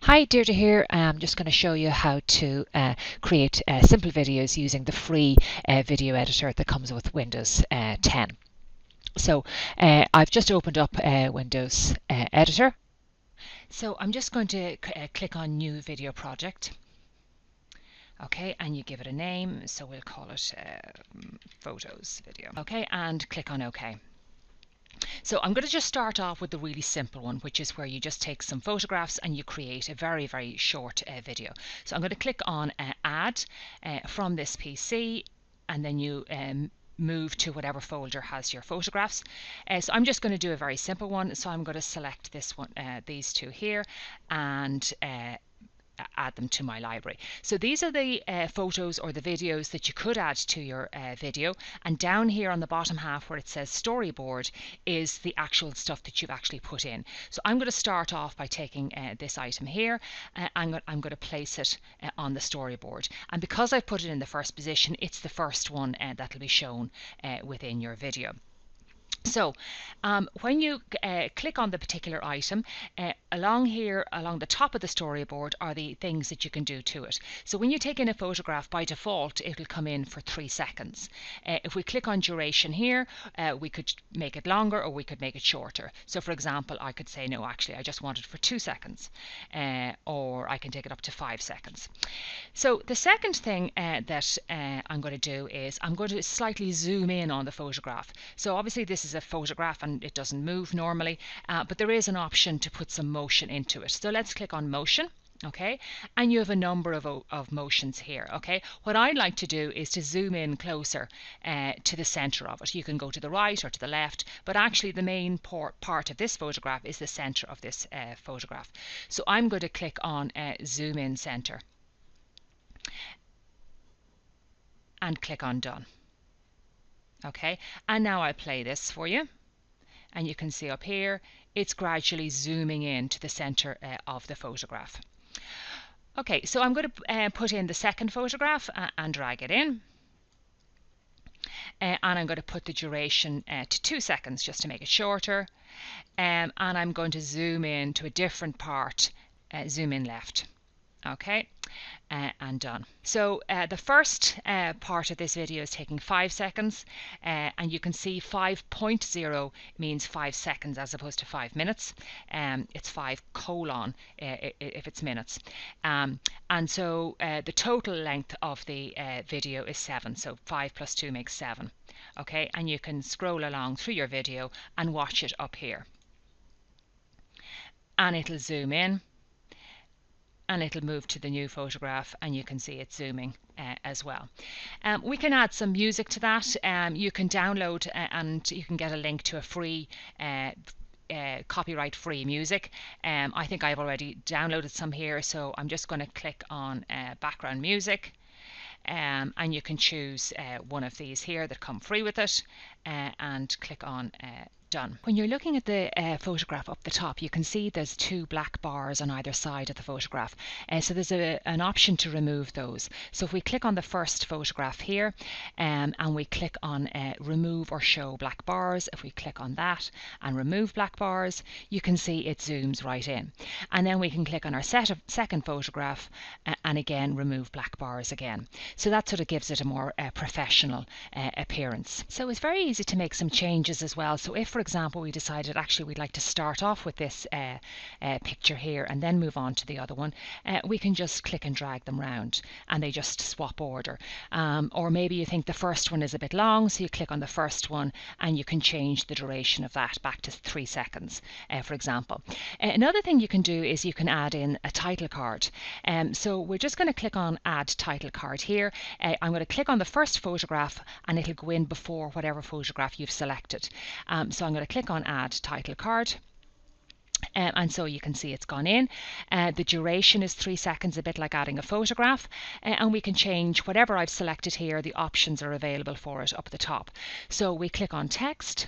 Hi, Deirdre here. I'm just going to show you how to create simple videos using the free video editor that comes with Windows 10. So I've just opened up Windows Editor. So I'm just going to click on New Video Project. Okay, and you give it a name, so we'll call it Photos Video. Okay, and click on OK. So I'm going to just start off with the really simple one, which is where you just take some photographs and you create a very short video. So I'm going to click on Add from this PC, and then you move to whatever folder has your photographs. So I'm just going to do a very simple one. So I'm going to select this one, these two here, and add them to my library. So these are the photos or the videos that you could add to your video, and down here on the bottom half where it says storyboard is the actual stuff that you've actually put in. So I'm going to start off by taking this item here. I'm going to place it on the storyboard, and because I put it in the first position, it's the first one that will be shown within your video. So when you click on the particular item, along here, along the top of the storyboard are the things that you can do to it. So when you take in a photograph, by default, it will come in for 3 seconds. If we click on duration here, we could make it longer or we could make it shorter. So for example, I could say, no, actually, I just want it for 2 seconds, or I can take it up to 5 seconds. So the second thing that I'm going to do is I'm going to slightly zoom in on the photograph. So obviously this is a photograph and it doesn't move normally, but there is an option to put some motion into it. So let's click on motion. Okay, and you have a number of motions here. Okay, what I'd like to do is to zoom in closer to the center of it. You can go to the right or to the left, but actually the main part of this photograph is the center of this photograph. So I'm going to click on zoom in center and click on done. Okay, and now I'll play this for you, and you can see up here it's gradually zooming in to the center of the photograph. Okay, so I'm going to put in the second photograph and drag it in, and I'm going to put the duration to 2 seconds just to make it shorter, and I'm going to zoom in to a different part, zoom in left. Okay, and done. So the first part of this video is taking 5 seconds, and you can see 5.0 means 5 seconds as opposed to 5 minutes. It's 5 colon if it's minutes. And so the total length of the video is 7, so 5 plus 2 makes 7. Okay, and you can scroll along through your video and watch it up here. And it'll zoom in, and it'll move to the new photograph, and you can see it zooming as well. We can add some music to that. You can download and you can get a link to a free copyright free music. I think I've already downloaded some here, so I'm just going to click on background music, and you can choose one of these here that come free with it, and click on done. When you're looking at the photograph up the top, you can see there's 2 black bars on either side of the photograph. So there's an option to remove those. So if we click on the first photograph here, and we click on remove or show black bars, if we click on that and remove black bars, you can see it zooms right in. And then we can click on our second photograph and again remove black bars again. So that sort of gives it a more professional appearance. So it's very easy to make some changes as well. So if, for example, we decided actually we'd like to start off with this picture here and then move on to the other one, we can just click and drag them round and they just swap order. Or maybe you think the first one is a bit long, so you click on the first one and you can change the duration of that back to 3 seconds, for example. Another thing you can do is you can add in a title card. So we're just going to click on add title card here. I'm going to click on the first photograph and it'll go in before whatever photograph you've selected. So I'm going to click on add title card. And so you can see it's gone in. The duration is 3 seconds, a bit like adding a photograph, and we can change whatever I've selected here. The options are available for it up at the top. So we click on text.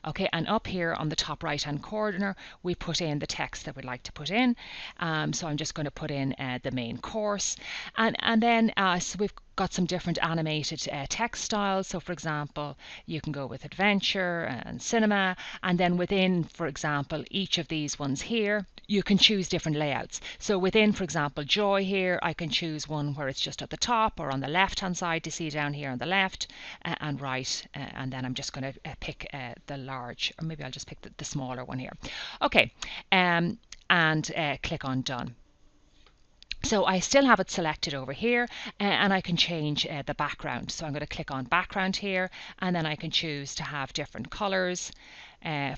Okay, and up here on the top right hand corner we put in the text that we'd like to put in. So I'm just going to put in the main course, and then so we've got some different animated text styles. So for example, you can go with adventure and cinema, and then within, for example, each of these ones here, you can choose different layouts. So within, for example, joy here, I can choose one where it's just at the top or on the left hand side to see down here on the left and right, and then I'm just going to pick the large, or maybe I'll just pick the smaller one here. Okay, and click on done. So I still have it selected over here, and I can change the background. So I'm going to click on background here, and then I can choose to have different colors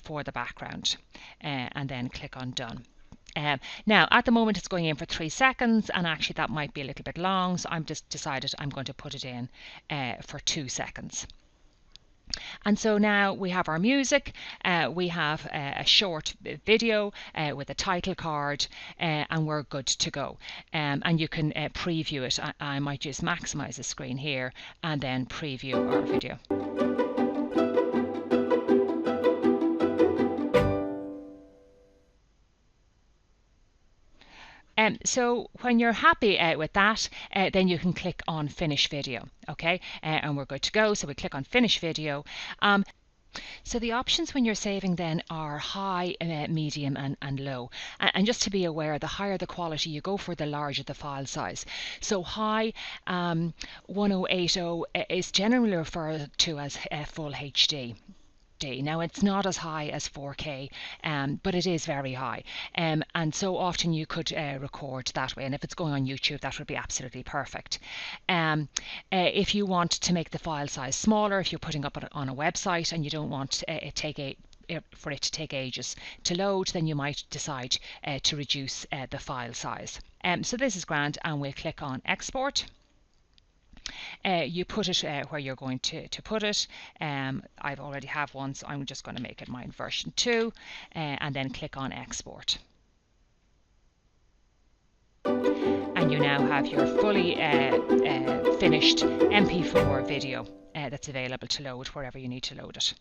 for the background, and then click on done. Now at the moment it's going in for 3 seconds, and actually that might be a little bit long, so I'm just decided I'm going to put it in for 2 seconds. And so now we have our music, we have a short video with a title card, and we're good to go. And you can preview it. I might just maximize the screen here and then preview our video. So when you're happy with that, then you can click on Finish Video, okay? And we're good to go. So we click on Finish Video. So the options when you're saving then are high, medium and low. And just to be aware, the higher the quality you go for, the larger the file size. So high 1080 is generally referred to as full HD. Now it's not as high as 4K, but it is very high, and so often you could record that way, and if it's going on YouTube, that would be absolutely perfect. If you want to make the file size smaller, if you're putting up on a website and you don't want for it to take ages to load, then you might decide to reduce the file size. So this is grand, and we'll click on export. You put it where you're going to put it. I've already have one, so I'm just going to make it mine version 2, and then click on export. And you now have your fully finished MP4 video that's available to load wherever you need to load it.